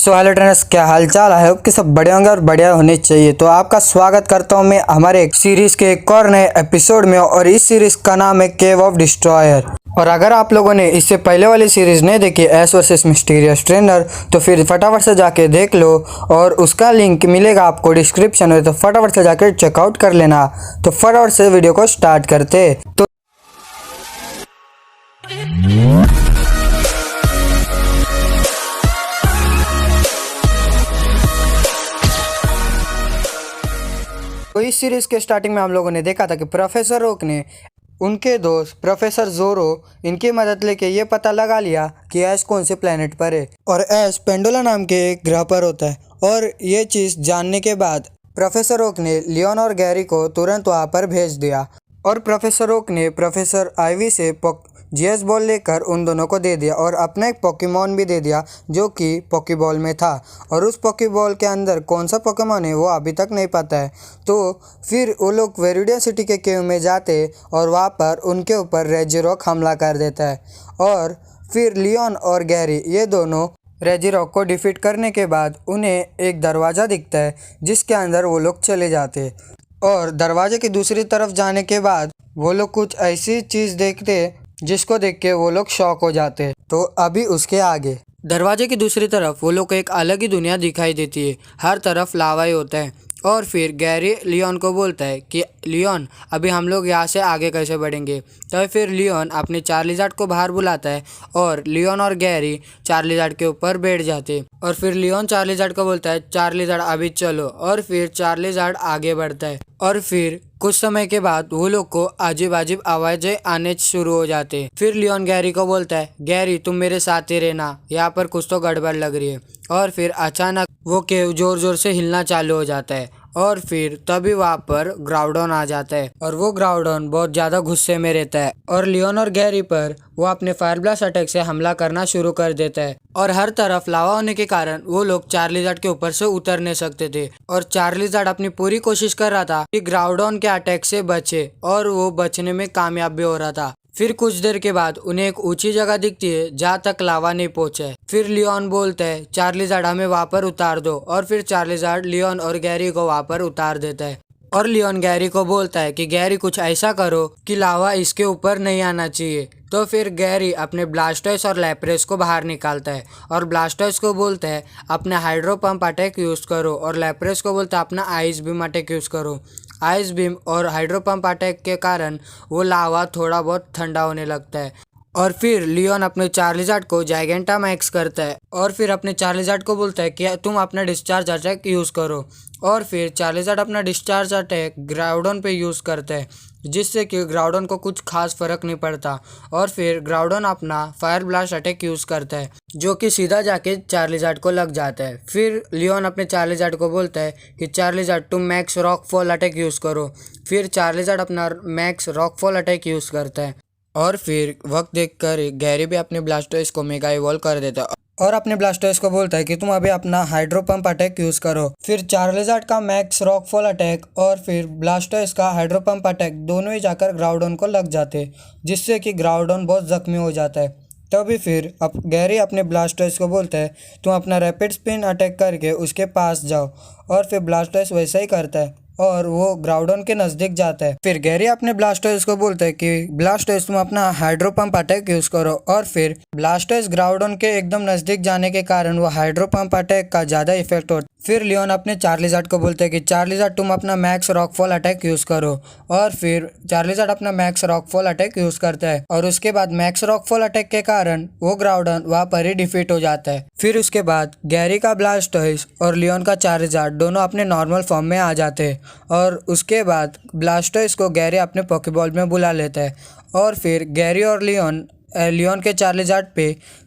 So hello trainers, क्या हाल चाल है। कि सब बढ़िया होंगे और बढ़िया होने चाहिए। तो आपका स्वागत करता हूं मैं हमारे एक सीरीज के एक और नए एपिसोड में। और इस सीरीज का नाम है केव ऑफ डिस्ट्रॉयर। और अगर आप लोगों ने इससे पहले वाली सीरीज नहीं देखी एश वर्सेस मिस्टीरियस ट्रेनर, तो फिर फटाफट से जाके देख लो और उसका लिंक मिलेगा आपको डिस्क्रिप्शन में। तो फटाफट से जाके चेकआउट कर लेना। तो फटाफट से वीडियो को स्टार्ट करते। तो इस सीरीज के स्टार्टिंग में हम लोगों ने देखा था कि प्रोफेसर ओक ने उनके दोस्त प्रोफेसर जोरो इनकी मदद लेके ये पता लगा लिया कि ऐश कौन से प्लेनेट पर है। और ऐश पेंडोला नाम के एक ग्रह पर होता है। और ये चीज़ जानने के बाद प्रोफेसर ओक ने लियोन और गैरी को तुरंत वहाँ पर भेज दिया। और प्रोफेसर ओक ने प्रोफेसर आइवी से जीएस बॉल लेकर उन दोनों को दे दिया और अपना एक पोकेमॉन भी दे दिया जो कि पोकेबॉल में था। और उस पोकेबॉल के अंदर कौन सा पोकेमॉन है वो अभी तक नहीं पता है। तो फिर वो लोग वेरिडिया सिटी के केव में जाते और वहाँ पर उनके ऊपर रेजिरोक हमला कर देता है। और फिर लियोन और गैरी ये दोनों रेजिरोक को डिफीट करने के बाद उन्हें एक दरवाज़ा दिखता है जिसके अंदर वो लोग चले जाते। और दरवाजे की दूसरी तरफ जाने के बाद वो लोग कुछ ऐसी चीज़ देखते जिसको देख के वो लोग शॉक हो जाते। तो अभी उसके आगे दरवाजे की दूसरी तरफ वो लोग को एक अलग ही दुनिया दिखाई देती है। हर तरफ लावा ही होता है। और फिर गैरी लियोन को बोलता है कि लियोन अभी हम लोग यहाँ से आगे कैसे बढ़ेंगे। तो फिर लियोन अपने चार्लीजार्ड को बाहर बुलाता है और लियोन और गैरी चार्लीजार्ड के ऊपर बैठ जाते। और फिर लियोन चार्लीजार्ड को बोलता है चार्लीजार्ड अभी चलो। और फिर चार्लीजार्ड आगे बढ़ता है। और फिर कुछ समय के बाद वो लोग को अजीब अजीब आवाजें आने शुरू हो जाते। फिर लियोन गैरी को बोलता है गैरी तुम मेरे साथ ही रहना, यहाँ पर कुछ तो गड़बड़ लग रही है। और फिर अचानक वो केव जोर जोर से हिलना चालू हो जाता है। और फिर तभी वहाँ पर ग्राउडन आ जाता है। और वो ग्राउडन बहुत ज़्यादा गुस्से में रहता है और लियोन और गैरी पर वो अपने फायर ब्लास्ट अटैक से हमला करना शुरू कर देता है। और हर तरफ लावा होने के कारण वो लोग चार्लीजार्ड के ऊपर से उतर नहीं सकते थे। और चार्लीजार्ड अपनी पूरी कोशिश कर रहा था कि ग्राउडन के अटैक से बचे और वो बचने में कामयाब भी हो रहा था। फिर कुछ देर के बाद उन्हें एक ऊंची जगह दिखती है जहाँ तक लावा नहीं पहुंचे। फिर लियोन बोलता है चार्लीजार्ड हमें वहाँ पर उतार दो। और फिर चार्लीजार्ड लियोन और गैरी को वहाँ पर उतार देता है। और लियोन गैरी को बोलता है कि गैरी कुछ ऐसा करो कि लावा इसके ऊपर नहीं आना चाहिए। तो फिर गैरी अपने ब्लास्टर्स और लैप्रेस को बाहर निकालता है और ब्लास्टर्स को बोलता है अपना हाइड्रो पंप अटैक यूज़ करो और लैप्रेस को बोलता है अपना आइस बीम अटैक यूज़ करो। आइस बीम और हाइड्रो पंप अटैक के कारण वो लावा थोड़ा बहुत ठंडा होने लगता है। और फिर लियोन अपने चार्लीजार्ड को जाइगेंटा मैक्स करता है और फिर अपने चार्लीजार्ड को बोलता है कि तुम अपना डिस्चार्ज अटैक यूज़ करो। और फिर चार्लीजार्ड अपना डिस्चार्ज अटैक ग्राउडन पे यूज़ करता है जिससे कि ग्राउडन को कुछ खास फर्क नहीं पड़ता। और फिर ग्राउडन अपना फायर ब्लास्ट अटैक यूज़ करता है जो कि सीधा जाके चार्लीजार्ड को लग जाता है। फिर लियोन अपने चार्लीजार्ड को बोलता है कि चार्लीजार्ड तुम मैक्स रॉकफॉल अटैक यूज़ करो। फिर चार्लीजार्ड अपना मैक्स रॉकफॉल अटैक यूज़ करता है। और फिर वक्त देखकर गैरी भी अपने ब्लास्टर्स को मेगा इवॉल्व कर देता है और अपने ब्लास्टर्स को बोलता है कि तुम अभी अपना हाइड्रो पंप अटैक यूज़ करो। फिर चार्लीजार्ड का मैक्स रॉकफॉल अटैक और फिर ब्लास्टर्स का हाइड्रो पंप अटैक दोनों ही जाकर ग्राउडन को लग जाते जिससे कि ग्राउडन बहुत जख्मी हो जाता है। तभी फिर अब गैरी अपने ब्लास्टर्स को बोलता है तुम अपना रैपिड स्पिन अटैक करके उसके पास जाओ। और फिर ब्लास्टर्स वैसा ही करता है और वो ग्राउडन के नज़दीक जाता है। फिर गैरी अपने ब्लास्टर्स को बोलता है कि ब्लास्टर्स तुम अपना हाइड्रो पंप अटैक यूज़ करो। और फिर ब्लास्टर्स ग्राउडन के एकदम नज़दीक जाने के कारण वो हाइड्रो पंप अटैक का ज़्यादा इफेक्ट होता है। फिर लियोन अपने चार्लीजार्ड को बोलते हैं कि चार्लीजार्ड तुम अपना मैक्स रॉकफॉल अटैक यूज़ करो। और फिर चार्लीजार्ड अपना मैक्स रॉकफॉल अटैक यूज़ करता है और उसके बाद मैक्स रॉकफॉल अटैक के कारण वो ग्राउडन वहाँ पर ही डिफीट हो जाता है। फिर उसके बाद गैरी का ब्लास्टर्स और लियोन का चार्लीजार्ड दोनों अपने नॉर्मल फॉर्म में आ जाते हैं। और उसके बाद ब्लास्टर्स को गैरी अपने पोकेबॉल में बुला लेता है। और फिर गैरी और लियोन के चार्लीजार्ड पे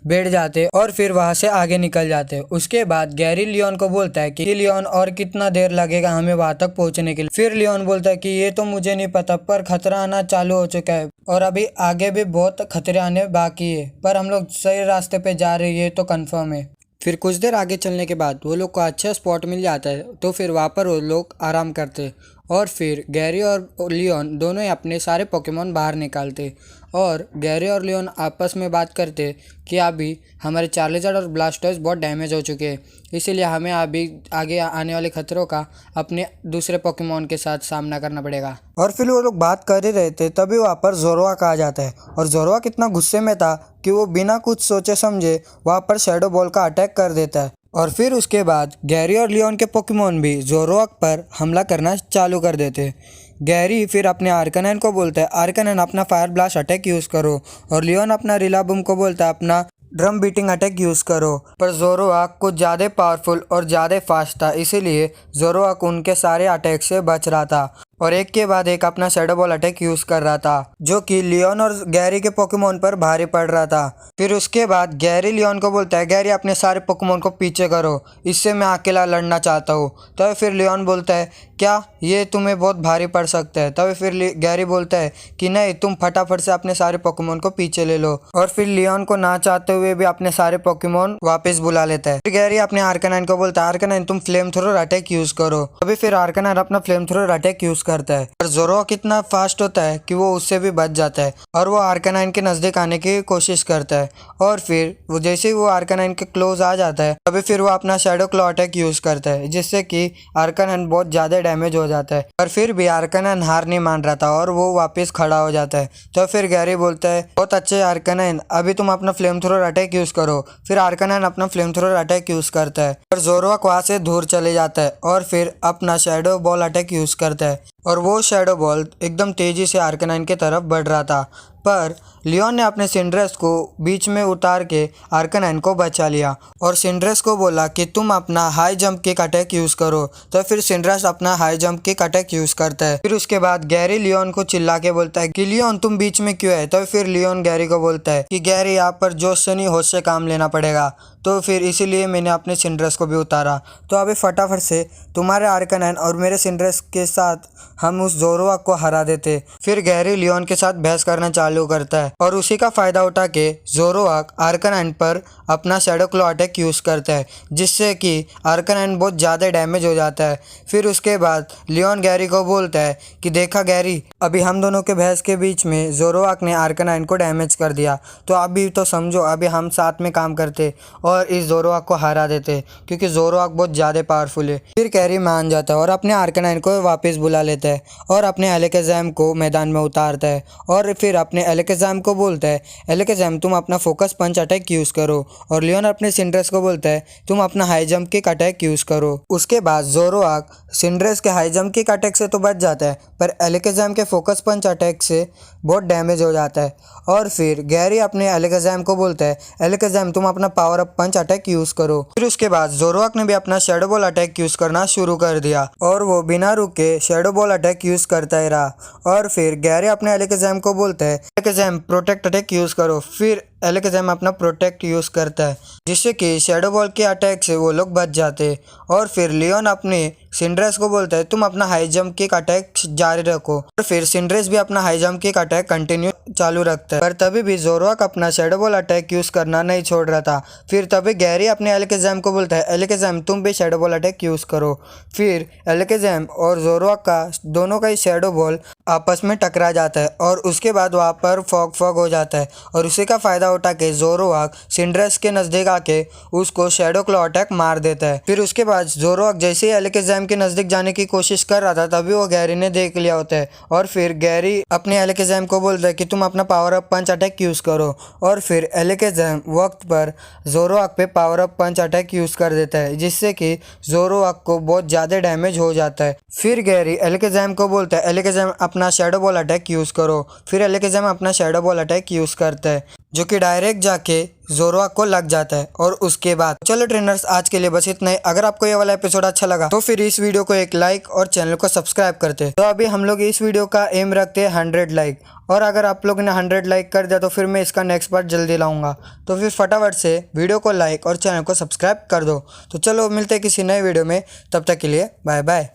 बैठ जाते और फिर वहाँ से आगे निकल जाते। उसके बाद गैरी लियोन को बोलता है कि लियोन और कितना देर लगेगा हमें वहाँ तक पहुँचने के लिए। फिर लियोन बोलता है कि ये तो मुझे नहीं पता पर खतरा आना चालू हो चुका है और अभी आगे भी बहुत खतरे आने बाकी है पर हम लोग सही रास्ते पे जा रहे हैं ये तो कंफर्म है। फिर कुछ देर आगे चलने के बाद वो लोग को अच्छा स्पॉट मिल जाता है तो फिर वहाँ पर वो लोग आराम करते और फिर गैरी और लियोन दोनों ही अपने सारे पोकेमोन बाहर निकालते और गैरी और लियोन आपस में बात करते कि अभी हमारे चार्लिज़ार्ड और ब्लास्टोइस बहुत डैमेज हो चुके हैं, इसीलिए हमें अभी आगे आने वाले खतरों का अपने दूसरे पोकेमोन के साथ सामना करना पड़ेगा। और फिर वो लोग बात कर ही रहे थे तभी वहाँ पर ज़ोरोआक आ जाता है और ज़ोरोआक इतना गुस्से में था कि वो बिना कुछ सोचे समझे वहाँ पर शैडो बॉल का अटैक कर देता है। और फिर उसके बाद गैरी और लियोन के पोकेमोन भी ज़ोरोआक पर हमला करना चालू कर देते। गैरी फिर अपने आर्कनैन को बोलता है आर्कनैन अपना फायर ब्लास्ट अटैक यूज़ करो, और लियोन अपना रिलाबूम को बोलता है अपना ड्रम बीटिंग अटैक यूज़ करो। पर ज़ोरोआक कुछ ज़्यादा पावरफुल और ज़्यादा फास्ट था, इसीलिए ज़ोरोआक उनके सारे अटैक से बच रहा था और एक के बाद एक अपना शैडो बॉल अटैक यूज़ कर रहा था, जो कि लियोन और गैरी के पोकेमोन पर भारी पड़ रहा था। फिर उसके बाद गैरी लियोन को बोलता है गैरी अपने सारे पोकेमोन को पीछे करो, इससे मैं अकेला लड़ना चाहता हूँ। तब फिर लियोन बोलता है क्या ये तुम्हें बहुत भारी पड़ सकता है। तब फिर गैरी बोलता है कि नहीं, तुम फटाफट से अपने सारे पोकेमोन को पीछे ले लो। और फिर लियोन को ना चाहते हुए भी अपने सारे पोकेमोन वापस बुला लेता है। फिर गैरी अपने आर्कनाइन को बोलता है आर्कनाइन तुम फ्लेम थ्रोर अटैक यूज करो। तभी फिर आर्कनाइन अपना फ्लेम थ्रोर अटैक यूज करता है और ज़ोरोआक कितना फास्ट होता है कि वो उससे भी बच जाता है और वो आर्कनाइन के नजदीक आने की कोशिश करता है। और फिर वो जैसे ही वो आर्कनाइन के क्लोज आ जाता है तभी फिर वो अपना शैडो क्लॉ अटैक यूज करता है, जिससे कि आर्कनाइन बहुत ज्यादा डैमेज हो जाता है। पर फिर भी आर्कनाइन हार नहीं मान रहा था और वो वापस खड़ा हो जाता है। तो फिर गैरी बोलता है बहुत अच्छे आर्कनाइन, अभी तुम अपना फ्लेम थ्रोर अटैक यूज करो। फिर आर्कनाइन अपना फ्लेम थ्रोर अटैक यूज करता है और ज़ोरोआक वहां से दूर चले जाता है और फिर अपना शैडो बॉल अटैक यूज करता है और वो शैडो बॉल एकदम तेजी से आर्कनाइन की तरफ बढ़ रहा था। पर लियोन ने अपने सिंड्रेस को बीच में उतार के आर्कनाइन को बचा लिया और सिंड्रेस को बोला कि तुम अपना high jump kick attack use करो। तो फिर सिंड्रेस अपना high jump kick attack use करता है। फिर उसके बाद गैरी लियोन को चिल्ला के बोलता है कि लियोन तुम बीच में क्यों है। तो फिर लियोन गैरी को बोलता है कि गैरी यहाँ पर जोश से नहीं होश से काम लेना पड़ेगा, तो फिर इसीलिए मैंने अपने सिंड्रेस को भी उतारा। तो अभी फटाफट से तुम्हारे आर्कनाइन और मेरे सिंड्रेस के साथ हम उस ज़ोरोआक को हरा देते। फिर गैरी लियोन के साथ बहस करना चालू करता है और उसी का फायदा उठा के ज़ोरोआक आर्कनाइन पर अपना शैडो क्लॉ अटैक यूज करता है, जिससे कि आर्कनाइन बहुत ज़्यादा डैमेज हो जाता है। फिर उसके बाद लियोन गैरी को बोलता है कि देखा गैरी, अभी हम दोनों के बहस के बीच में ज़ोरोआक ने आर्कनाइन को डैमेज कर दिया, तो अभी तो समझो अभी हम साथ में काम करते और इस ज़ोरोआक को हरा देते, क्योंकि ज़ोरोआक बहुत ज़्यादा पावरफुल है। फिर गैरी मान जाता है और अपने आर्कनाइन को वापस बुला लेता है और अपने एलेकेज़ाम को मैदान में उतारता है और फिर अपने एलेकेज़ाम को बोलता है एलेकेज़ाम तुम अपना फोकस पंच अटैक यूज़ करो। और लियोन अपने सिंड्रेस को बोलता है तुम अपना high jump kick attack use करो। उसके बाद ज़ोरोआक सिंड्रेस के हाई जंप किक अटैक से तो बच जाता है, पर एलेकेज़ाम के फोकस पंच अटैक से बहुत डैमेज हो जाता है। और फिर गैरी अपने एलेकेज़ाम को बोलता है एलेकेज़ाम तुम अपना पावर अप पंच अटैक यूज़ करो। फिर उसके बाद ज़ोरोआक ने भी अपना शैडो बॉल अटैक यूज़ करना शुरू कर दिया और वो बिना रुके शैडो बॉल अटैक यूज़ करता ही रहा। और फिर गैरी अपने एलेकेज़ाम को बोलता है एलेकेज़ाम प्रोटेक्ट अटैक यूज़ करो। फिर एलेकेज़ाम अपना प्रोटेक्ट यूज़ करता है, जिससे कि शैडो बॉल के अटैक से वो लोग बच जाते। और फिर लियोन अपने सिंड्रेस को बोलता है तुम अपना हाई जंप किक अटैक जारी रखो। और फिर सिंड्रेस भी अपना high jump kick attack continue चालू रखता है, पर तभी भी ज़ोरोआक अपना शैडो बॉल अटैक यूज़ करना नहीं छोड़ रहा था। फिर तभी गैरी अपने एलेकेज़ाम को बोलता है एलेकेज़ाम तुम भी शैडो बॉल अटैक यूज़ करो। फिर एलेकेज़ाम और ज़ोरोआक का दोनों का ही शैडो बॉल आपस में टकरा जाता है और उसके बाद वहाँ पर फॉग हो जाता है और उसी का फायदा उठा के ज़ोरोआक सिंड्रेस के नज़दीक आके उसको शैडो क्लॉ अटैक मार देता है। फिर उसके बाद ज़ोरोआक जैसे ही एलेकेज़ाम के नज़दीक जाने की कोशिश कर रहा था तभी वो गैरी ने देख लिया होता है और फिर गैरी अपने एलेकेज़ाम को बोलता है कि तुम अपना पावर अप पंच अटैक यूज़ करो। और फिर एलेकेज़ाम वक्त पर ज़ोरोआक पे पावर अप पंच अटैक यूज़ कर देता है, जिससे कि ज़ोरोआक को बहुत ज़्यादा डैमेज हो जाता है। फिर गैरी एलेकेज़ाम को बोलता है एलेकेज़ाम अपना शैडो बॉल अटैक यूज़ करो। फिर एलेकेज़ाम अपना शैडो बॉल अटैक यूज़ करता है, जो कि डायरेक्ट जाके ज़ोरोआक को लग जाता है। और उसके बाद चलो ट्रेनर्स, आज के लिए बस इतना ही। अगर आपको ये वाला एपिसोड अच्छा लगा तो फिर इस वीडियो को एक लाइक और चैनल को सब्सक्राइब करते। तो अभी हम लोग इस वीडियो का एम रखते हैं 100 लाइक, और अगर आप लोग ने 100 लाइक कर दिया तो फिर मैं इसका नेक्स्ट पार्ट जल्दी लाऊंगा। तो फिर फटाफट से वीडियो को लाइक और चैनल को सब्सक्राइब कर दो। तो चलो मिलते हैं किसी नए वीडियो में, तब तक के लिए बाय बाय।